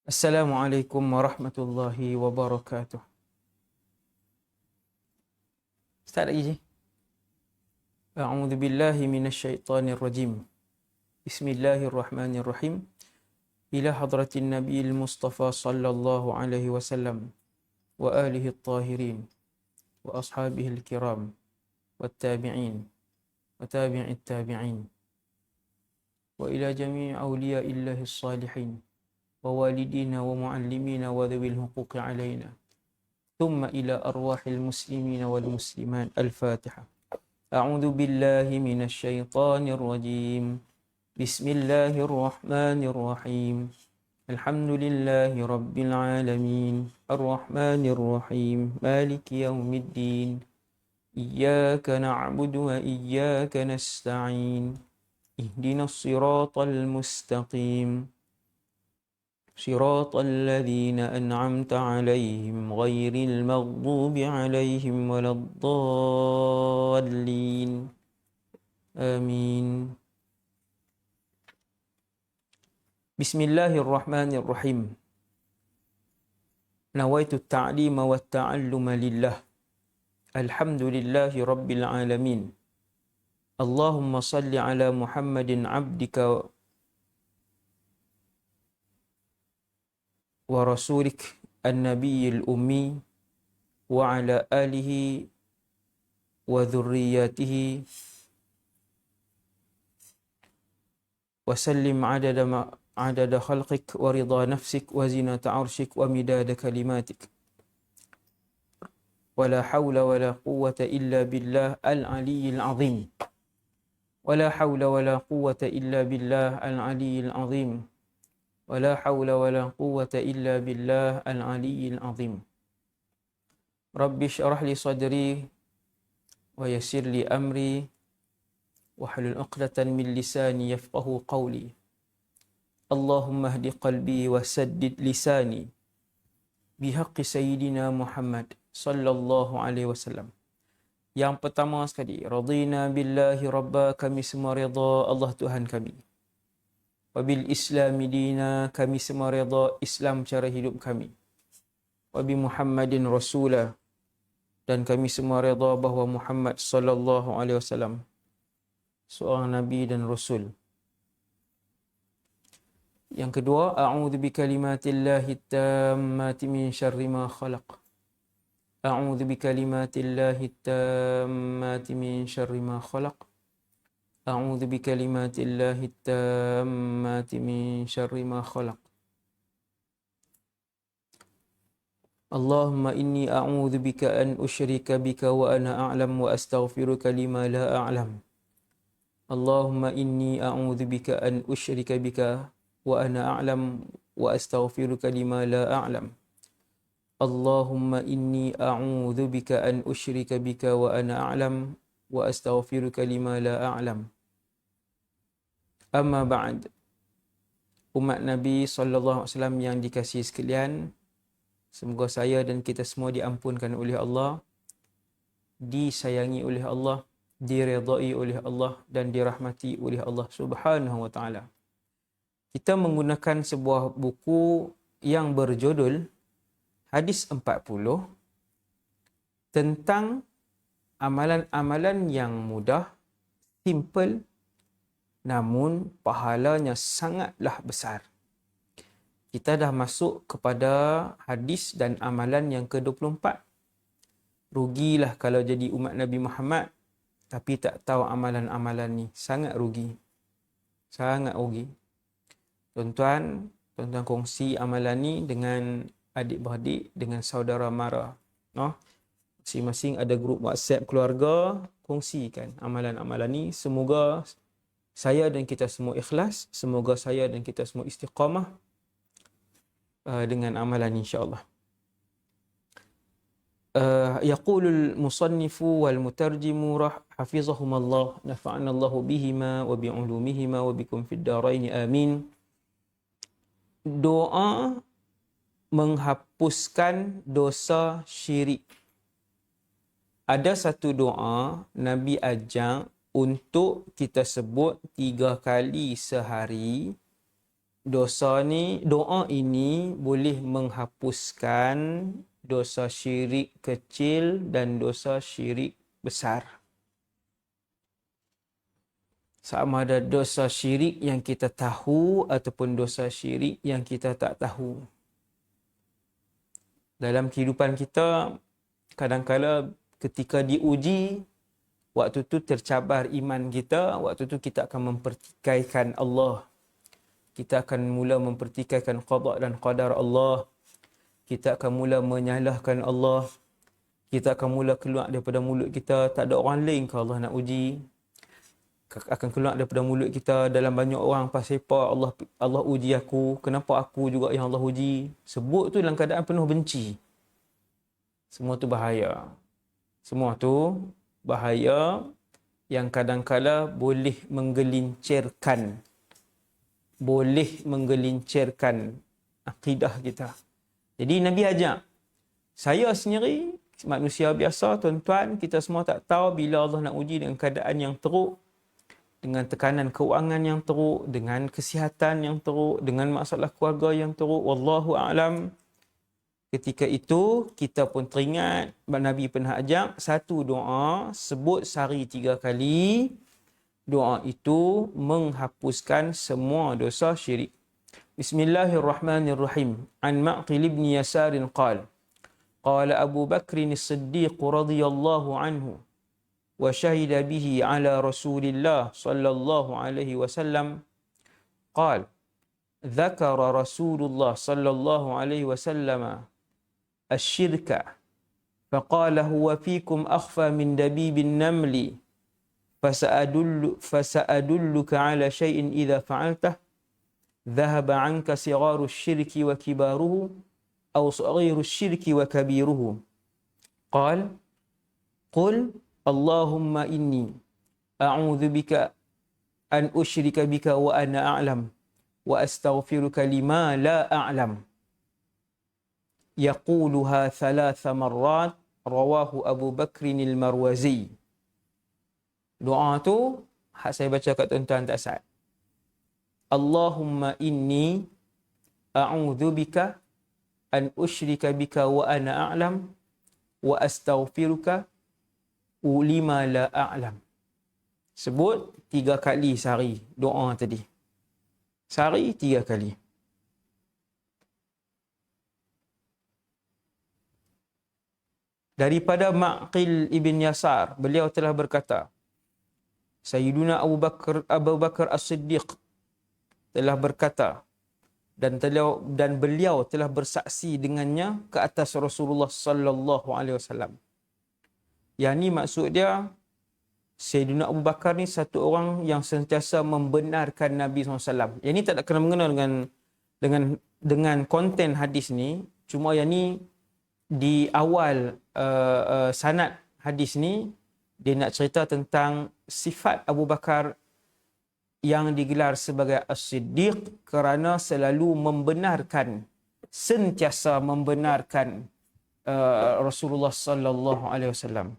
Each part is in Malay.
Assalamualaikum warahmatullahi wabarakatuh. Start lagi je. A'udzu billahi minasyaitonir rajim. Bismillahirrahmanirrahim. Ila hadratin nabiyil mustafa sallallahu alaihi wasallam wa alihi at-tahirin wa ashabihi al-kiram wat tabi'in wa tabi'it tabi'in wa ila jami' awliya'illahi as-salihin wa walidina wa muallimina wa dhawil huquqi alaina. ثم إلى أرواح المسلمين والمسلمات. الفاتحة. أعوذ بالله من الشيطان الرجيم. بسم الله الرحمن الرحيم. الحمد لله رب العالمين الرحمن الرحيم مالك يوم الدين إياك نعبد وإياك نستعين اهدنا الصراط المستقيم صراط الذين أنعمت عليهم غير المغضوب عليهم ولا الضالين آمين. بسم الله الرحمن الرحيم. نويت التعليم والتعلم لله الحمد لله رب العالمين. اللهم صل على محمد عبدك ورسولك النبي الأمي وعلى آله وذرياته وسلم عدد خلقك ورضا نفسك وزنة عرشك ومداد كلماتك ولا حول ولا قوة إلا بالله العلي العظيم ولا حول ولا قوة إلا بالله العلي العظيم ولا حول ولا قوة إلا بالله العلي العظيم. رب اشرح لي صدري ويسر لي أمري واحلل عقدة من لساني يفقه قولي. اللهم اهد قلبي وسدد لساني بحق سيدنا محمد صلى الله عليه وسلم. Yang pertama sekali, radina billahi rabba, kami semua redha Allah Tuhan kami. Wabil islami dina, kami semua redha Islam cara hidup kami. Wabi Muhammadin rasulah, dan kami semua redha bahawa Muhammad sallallahu alaihi wasallam seorang nabi dan rasul. Yang kedua, a'udzu bikalimatillahi tammati min syarri ma khalaq. A'udzu bikalimatillahi tammati min syarri ma khalaq. أعوذ بكلمات الله التامات من شر ما خلق. اللهم إني أعوذ بك أن أشرك بك وأنا أعلم وأستغفرك لما لا أعلم. اللهم إني أعوذ بك أن أشرك بك وأنا أعلم وأستغفرك لما لا أعلم. اللهم إني أعوذ بك أن أشرك بك وأنا أعلم وأستغفرك لما لا أعلم. Amma ba'd. Umat Nabi SAW yang dikasihi sekalian, semoga saya dan kita semua diampunkan oleh Allah, disayangi oleh Allah, diredai oleh Allah dan dirahmati oleh Allah Subhanahu wa taala. Kita menggunakan sebuah buku yang berjudul Hadis 40 tentang amalan-amalan yang mudah, simple, namun pahalanya sangatlah besar. Kita dah masuk kepada hadis dan amalan yang ke-24. Rugilah kalau jadi umat Nabi Muhammad tapi tak tahu amalan-amalan ni. Sangat rugi. Sangat rugi. Tuan-tuan kongsi amalan ni dengan adik-beradik, dengan saudara mara. No? Masing-masing ada grup WhatsApp keluarga, kongsikan amalan-amalan ni. Semoga saya dan kita semua ikhlas. Semoga saya dan kita semua istiqamah dengan amalan insya-Allah. Yaqulul musannifu wal mutarjimu hafizahumallah, nafa'anallahu bihima wa bi'ulumihima wa bikum fid darain amin. Doa menghapuskan dosa syirik. Ada satu doa Nabi ajak untuk kita sebut 3 kali sehari doa ini boleh menghapuskan dosa syirik kecil dan dosa syirik besar. Sama ada dosa syirik yang kita tahu ataupun dosa syirik yang kita tak tahu. Dalam kehidupan kita, kadang-kadang ketika diuji, waktu tu tercabar iman kita, waktu tu kita akan mempertikaikan Allah. Kita akan mula mempertikaikan qada dan qadar Allah. Kita akan mula menyalahkan Allah. Kita akan mula keluar daripada mulut kita, tak ada orang lain ke Allah nak uji. Akan keluar daripada mulut kita dalam banyak orang, pasal apa Allah uji aku, kenapa aku juga yang Allah uji. Sebut tu dalam keadaan penuh benci. Semua tu bahaya. Semua tu bahaya yang kadang-kala boleh menggelincirkan akidah kita. Jadi Nabi ajak, saya sendiri manusia biasa, tuan-tuan, kita semua tak tahu bila Allah nak uji dengan keadaan yang teruk, dengan tekanan keuangan yang teruk, dengan kesihatan yang teruk, dengan masalah keluarga yang teruk. Wallahu a'lam. Ketika itu, kita pun teringat Nabi pernah ajak satu doa, sebut sehari 3 kali. Doa itu menghapuskan semua dosa syirik. Bismillahirrahmanirrahim. An Ma'qil ibn Yasar qala qala Abu Bakr as-Siddiq radhiyallahu anhu wa shahida bihi ala Rasulillah sallallahu alaihi wasallam qala dzakara Rasulullah sallallahu alaihi wasallam الشرك فقال هو فيكم أخفى من دبيب النمل فسأدلك على شيء إذا فعلته ذهب عنك صغار الشرك وكباره أو صغير الشرك وكبيره قال قل اللهم إني أعوذ بك أن أشرك بك وأنا أعلم وأستغفرك لما لا أعلم يقولها 3 مرات رواه أبو بكر المروزي. Doa tu hak saya baca kat tuan-tuan tak sah. Allahumma inni a'udzu bika an usyrika bika wa ana a'lam wa astaghfiruka lima la a'lam. Sebut 3 kali sehari doa tadi. Sehari 3 kali. Daripada Ma'qil ibn Yasar, beliau telah berkata, Sayyiduna Abu Bakar As-Siddiq telah berkata, dan beliau telah bersaksi dengannya ke atas Rasulullah sallallahu alaihi wasallam. Yang ni maksud dia, Sayyidina Abu Bakar ni satu orang yang sentiasa membenarkan Nabi SAW. Yang ni tak ada kena mengena dengan konten hadis ni. Cuma yang ni di awal sanad hadis ni, dia nak cerita tentang sifat Abu Bakar yang digelar sebagai As-Siddiq kerana selalu membenarkan, sentiasa membenarkan Rasulullah sallallahu alaihi wasallam.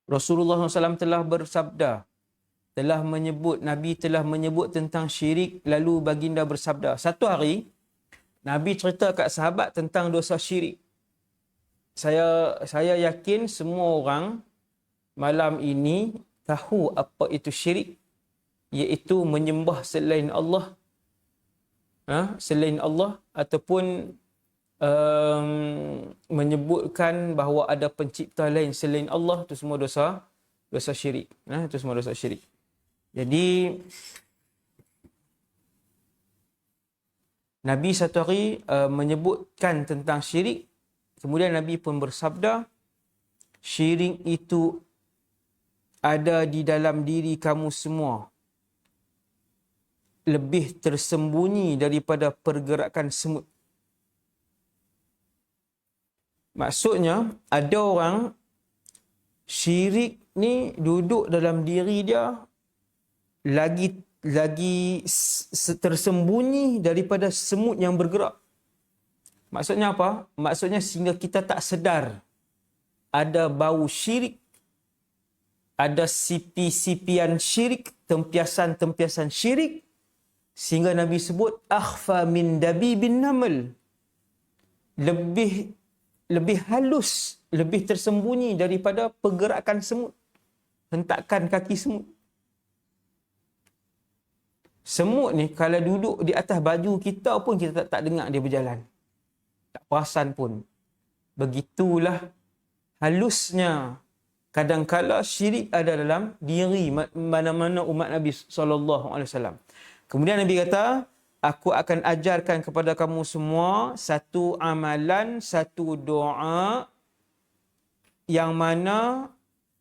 Rasulullah SAW telah bersabda, Nabi telah menyebut tentang syirik, lalu baginda bersabda. Satu hari, Nabi cerita kat sahabat tentang dosa syirik. Saya yakin semua orang malam ini tahu apa itu syirik, iaitu menyembah selain Allah, ataupun menyebutkan bahawa ada pencipta lain selain Allah. Itu semua dosa syirik. Itu semua dosa syirik. Jadi Nabi satu hari menyebutkan tentang syirik. Kemudian Nabi pun bersabda, syirik itu ada di dalam diri kamu semua, lebih tersembunyi daripada pergerakan semut. Maksudnya, ada orang syirik ni duduk dalam diri dia lagi tersembunyi daripada semut yang bergerak. Maksudnya apa? Maksudnya sehingga kita tak sedar. ada bau syirik, ada sipi-sipian syirik, tempiasan-tempiasan syirik, sehingga Nabi sebut akhfa min dabibin naml, lebih halus, lebih tersembunyi daripada pergerakan semut, hentakan kaki semut. Semut ni kalau duduk di atas baju kita pun kita tak dengar dia berjalan. Tak perasan pun. Begitulah halusnya kadangkala syirik ada dalam diri mana-mana umat Nabi SAW. Kemudian Nabi kata, aku akan ajarkan kepada kamu semua satu amalan, satu doa yang mana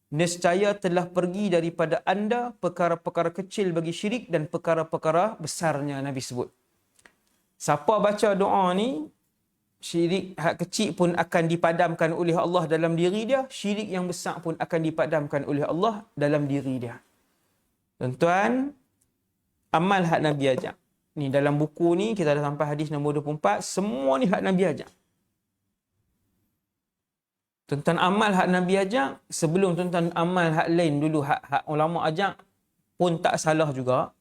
nescaya telah pergi daripada anda perkara-perkara kecil bagi syirik dan perkara-perkara besarnya, Nabi sebut. Siapa baca doa ni, syirik hak kecil pun akan dipadamkan oleh Allah dalam diri dia, syirik yang besar pun akan dipadamkan oleh Allah dalam diri dia. Tuan-tuan, amal hak Nabi ajak. Ni dalam buku ni kita dah sampai hadis nombor 24, semua ni hak Nabi ajak. Tuan-tuan amal hak Nabi ajak, sebelum tuan-tuan amal hak lain dulu, hak ulama ajak pun tak salah juga.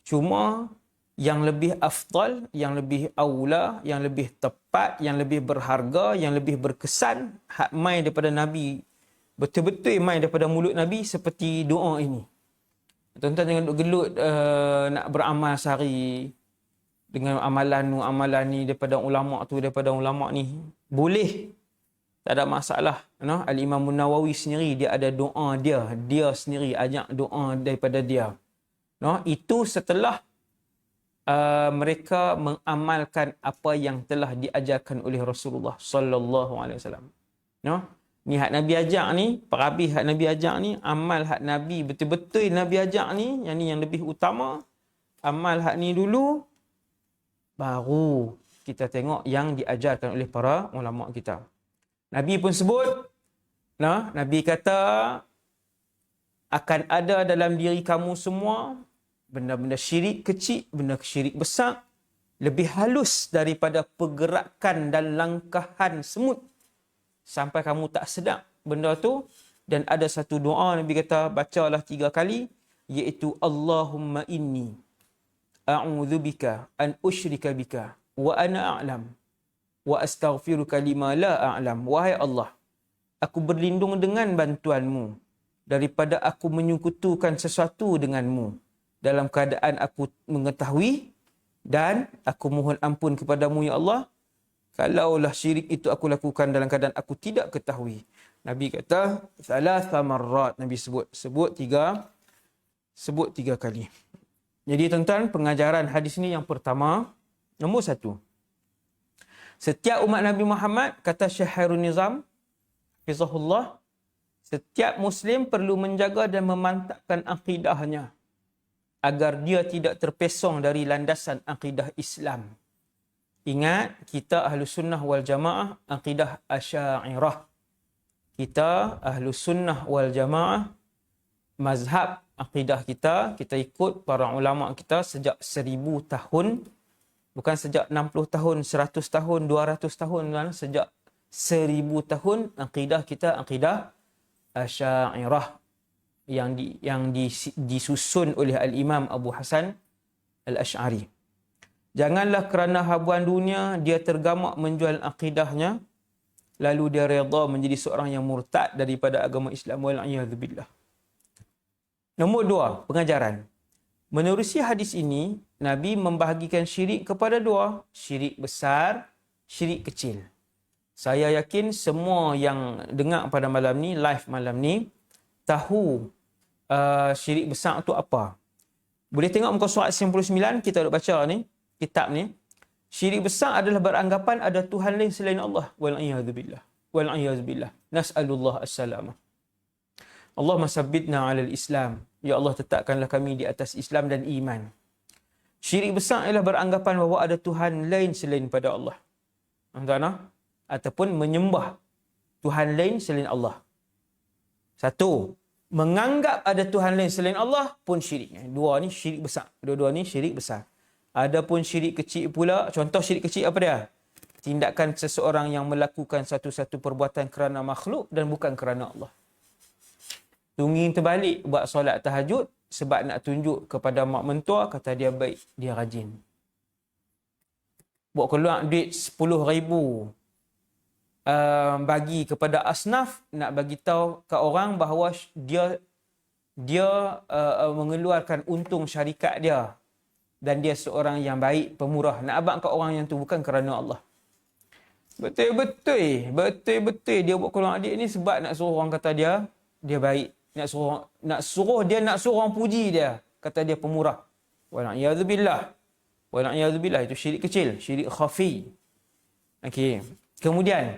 Cuma yang lebih afdal, yang lebih aula, yang lebih tepat, yang lebih berharga, yang lebih berkesan, hak mai daripada Nabi, betul-betul mai daripada mulut Nabi seperti doa ini. Tuan-tuan jangan duk gelut nak beramal sehari dengan amalan ni daripada ulama tu, daripada ulama ni. Boleh. Tak ada masalah. No? Al-Imam Nawawi sendiri, dia ada doa dia sendiri ajak doa daripada dia. No? Itu setelah mereka mengamalkan apa yang telah diajarkan oleh Rasulullah sallallahu alaihi wasallam. No? Ni hak Nabi ajak ni, perhabis hak Nabi ajak ni, amal hak Nabi betul-betul Nabi ajak ni, yang ni yang lebih utama. Amal hak ni dulu, baru kita tengok yang diajarkan oleh para ulama kita. Nabi pun sebut, nah, Nabi kata akan ada dalam diri kamu semua benda-benda syirik kecil, benda syirik besar, lebih halus daripada pergerakan dan langkahan semut. Sampai kamu tak sedap benda tu. Dan ada satu doa Nabi kata, bacalah 3 kali, iaitu Allahumma inni a'udzubika an usyrika bika wa ana a'lam wa astaghfiruka lima la a'lam. Wahai Allah, aku berlindung dengan bantuanmu daripada aku menyekutukan sesuatu denganmu dalam keadaan aku mengetahui, dan aku mohon ampun kepadamu ya Allah kalaulah syirik itu aku lakukan dalam keadaan aku tidak ketahui. Nabi kata thalatha marrat, Nabi sebut tiga kali. Jadi tuan-tuan, pengajaran hadis ini yang pertama, nombor 1. Setiap umat Nabi Muhammad, kata Syekh Hairun Nizam, hafizahullah, setiap Muslim perlu menjaga dan memantapkan akidahnya agar dia tidak terpesong dari landasan akidah Islam. Ingat, kita Ahlus Sunnah wal Jamaah, akidah Asy'ariyah. Kita Ahlus Sunnah wal Jamaah, mazhab akidah kita ikut para ulama kita sejak 1000 tahun. Bukan sejak 60 tahun, 100 tahun, 200 tahun. Sejak 1000 tahun, akidah kita, akidah Asy'ariyah. Yang disusun oleh Al-Imam Abu Hasan Al-Asy'ari. Janganlah kerana habuan dunia, dia tergamak menjual akidahnya, lalu dia redha menjadi seorang yang murtad daripada agama Islam. Wal'iyadzubillah. Nombor 2, pengajaran. Menerusi hadis ini, Nabi membahagikan syirik kepada 2. Syirik besar, syirik kecil. Saya yakin semua yang dengar pada malam ni, live malam ni, tahu syirik besar tu apa. Boleh tengok muka surat 99, kita duk baca ni, kitab ni. Syirik besar adalah beranggapan ada Tuhan lain selain Allah. Wal'iyadzubillah. Wal'iyadzubillah. Nas'alullah as-salamah. Allahumma sabbitna 'alal Islam. Ya Allah, tetapkanlah kami di atas Islam dan iman. Syirik besar ialah beranggapan bahawa ada Tuhan lain selain pada Allah. Tuan-tuan, ataupun menyembah Tuhan lain selain Allah. 1, menganggap ada Tuhan lain selain Allah pun syirik. 2 ni syirik besar. Dua-dua ni syirik besar. Ada pun syirik kecil pula. Contoh syirik kecil apa dia? tindakan seseorang yang melakukan satu-satu perbuatan kerana makhluk dan bukan kerana Allah. Tungging terbalik buat solat tahajud sebab nak tunjuk kepada mak mentua, kata dia baik, dia rajin. Buat keluar duit 10,000 bagi kepada asnaf, nak bagi tahu ke orang bahawa dia mengeluarkan untung syarikat dia dan dia seorang yang baik, pemurah. Nak abang ke orang yang tu bukan kerana Allah. Betul-betul dia buat keluar adik ni sebab nak suruh orang kata dia baik. Nak suruh orang puji dia, kata dia pemurah. Wala'iyadzubillah. Wala'iyadzubillah, itu syirik kecil, syirik khafi. Okey. Kemudian,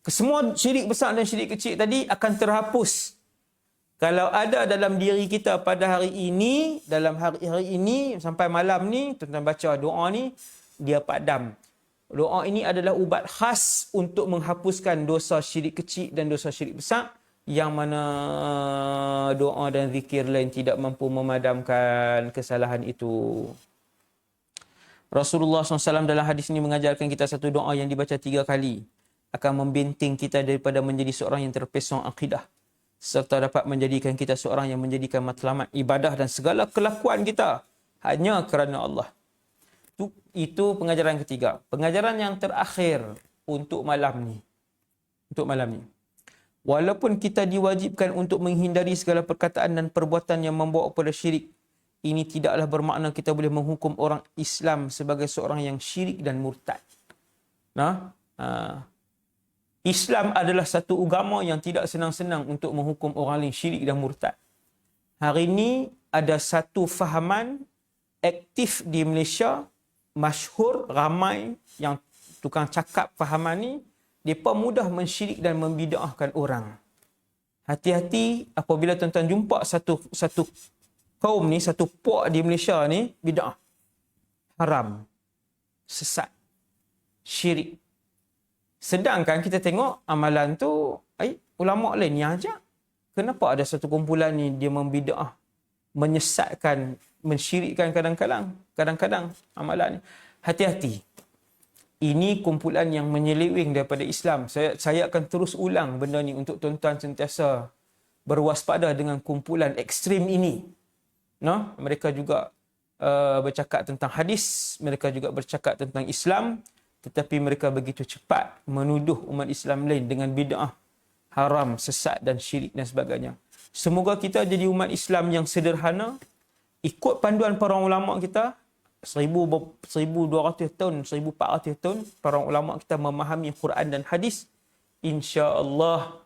semua syirik besar dan syirik kecil tadi akan terhapus kalau ada dalam diri kita pada hari ini, dalam hari ini sampai malam ni, tuan-tuan baca doa ni, dia padam. Doa ini adalah ubat khas untuk menghapuskan dosa syirik kecil dan dosa syirik besar, yang mana doa dan zikir lain tidak mampu memadamkan kesalahan itu. Rasulullah SAW dalam hadis ini mengajarkan kita satu doa yang dibaca 3 kali akan membenting kita daripada menjadi seorang yang terpesong akidah, serta dapat menjadikan kita seorang yang menjadikan matlamat ibadah dan segala kelakuan kita hanya kerana Allah. Itu pengajaran ketiga. Pengajaran yang terakhir untuk malam ni. Walaupun kita diwajibkan untuk menghindari segala perkataan dan perbuatan yang membawa kepada syirik, ini tidaklah bermakna kita boleh menghukum orang Islam sebagai seorang yang syirik dan murtad. Islam adalah satu agama yang tidak senang-senang untuk menghukum orang lain syirik dan murtad. Hari ini ada satu fahaman aktif di Malaysia, masyhur, ramai yang tukang cakap fahaman ni, mereka mudah mensyirik dan membid'ahkan orang. Hati-hati apabila tuan-tuan jumpa satu kaum ni, satu puak di Malaysia ni, bid'ah, haram, sesat, syirik. Sedangkan kita tengok amalan tu, ulama lain yang ajak. Kenapa ada satu kumpulan ni dia membid'ah, menyesatkan, mensyirikkan kadang-kadang amalan ni. Hati-hati. Ini kumpulan yang menyeleweng daripada Islam. Saya akan terus ulang benda ni untuk tuan-tuan sentiasa berwaspada dengan kumpulan ekstrim ini. Mereka juga bercakap tentang hadis, mereka juga bercakap tentang Islam, tetapi mereka begitu cepat menuduh umat Islam lain dengan bid'ah, haram, sesat dan syirik dan sebagainya. Semoga kita jadi umat Islam yang sederhana, ikut panduan para ulama kita. 1200 tahun, 1400 tahun para ulama kita memahami Quran dan hadis. Insya-Allah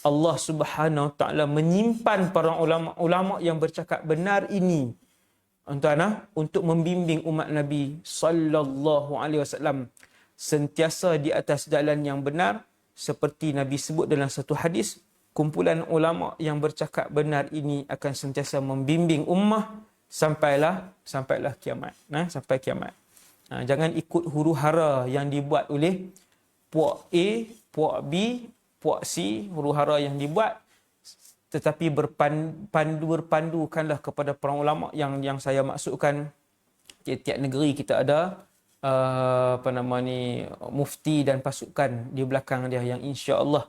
Allah Subhanahu Wa Taala menyimpan para ulama yang bercakap benar ini untuk membimbing umat Nabi sallallahu alaihi wasallam sentiasa di atas jalan yang benar, seperti Nabi sebut dalam satu hadis, kumpulan ulama yang bercakap benar ini akan sentiasa membimbing ummah sampailah kiamat. Sampai kiamat. Jangan ikut huru-hara yang dibuat oleh puak A, puak B, puak C, huru-hara yang dibuat, tetapi berpandukanlah kepada para ulama yang saya maksudkan. Tiap-tiap negeri kita ada mufti dan pasukan di belakang dia yang insya-Allah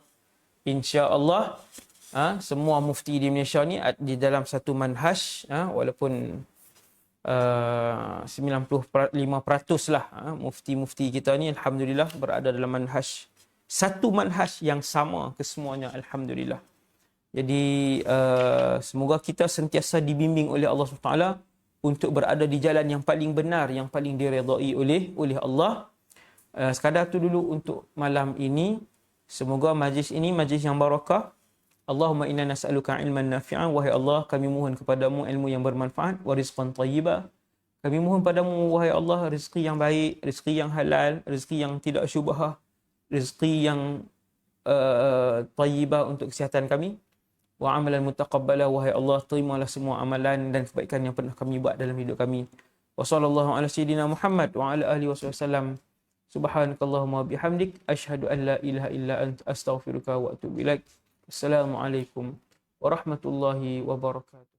semua mufti di Malaysia ni di dalam satu manhaj, walaupun 95% lah mufti-mufti kita ni alhamdulillah berada dalam satu manhaj yang sama kesemuanya, alhamdulillah. Jadi semoga kita sentiasa dibimbing oleh Allah SWT untuk berada di jalan yang paling benar, yang paling diredai oleh Allah. Sekadar tu dulu untuk malam ini. Semoga majlis ini majlis yang barakah. Allahumma inna nas'aluka ilman nafi'an. Wahai Allah, kami mohon kepadamu ilmu yang bermanfaat. Wa rizqan tayyiba. Kami mohon padamu, wahai Allah, rezeki yang baik, rezeki yang halal, rezeki yang tidak syubhah, rezeki yang tayyibah untuk kesihatan kami. Wa amalan mutaqabbala, wahai Allah, terimalah semua amalan dan kebaikan yang pernah kami buat dalam hidup kami. Wa sallallahu ala sayyidina Muhammad wa ala alihi wasallam. Subhanakallahumma bihamdik, asyhadu an la ilaha illa anta, astaghfiruka wa atubu ilaik. Assalamualaikum warahmatullahi wabarakatuh.